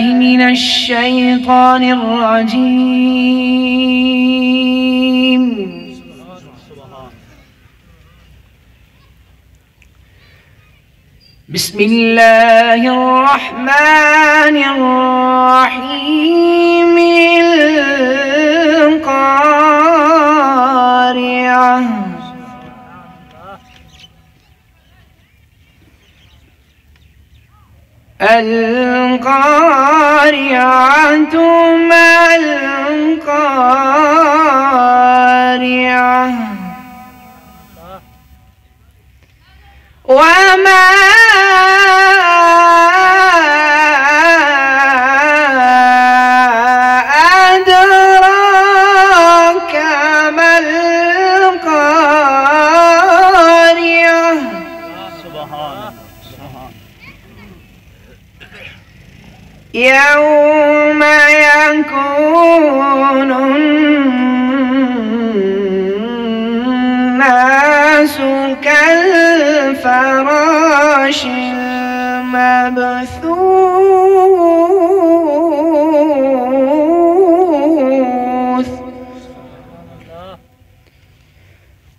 من الشيطان الرجيم. بسم الله الرحمن الرحيم. القارعة القارعة ما القارعة وما أدراك ما القارعة. سبحان يوم يكون الناس كالفراش المبثوث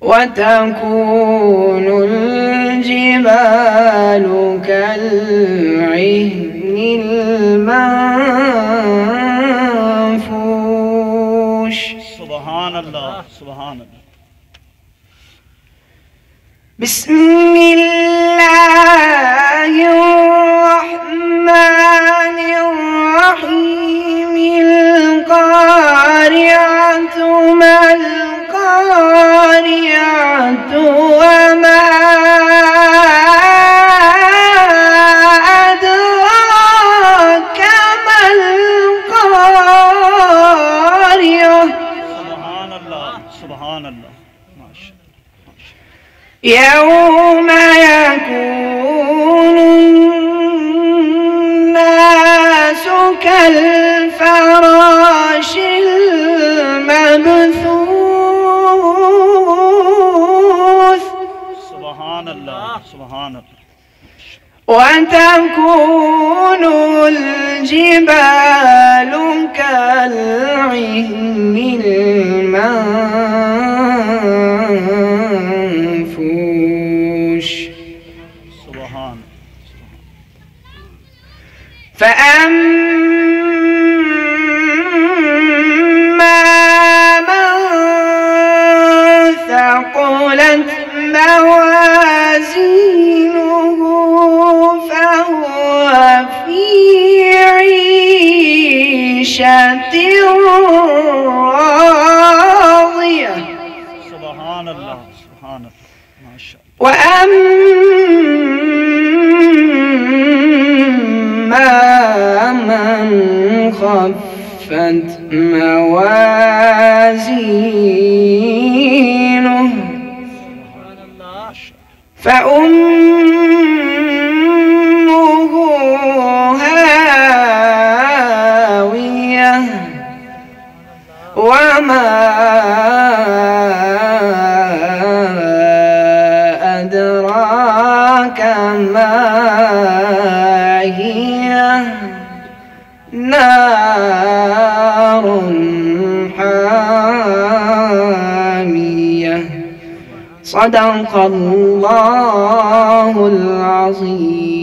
وتكون الجبال كالعهن المنفوش. سبحان الله سبحان الله. بسم الله الرحمن الرحيم. القارعة ما القارعة وما أدراك ما القارعة. سبحان الله سبحان الله. ما شاء الله. يوم يكون الناس كالفراش المبثوث سبحان الله سبحان الله. وتكون الجبال كالعهن المنفوش. سبحان فأما من ثقلت موازينه فهو في عيشة راضية. سبحان الله سبحان الله. ما شاء الله. وأما من خفت موازينه فأمه هاوية وما أدراك ما هي نار حامية. صدق الله العظيم.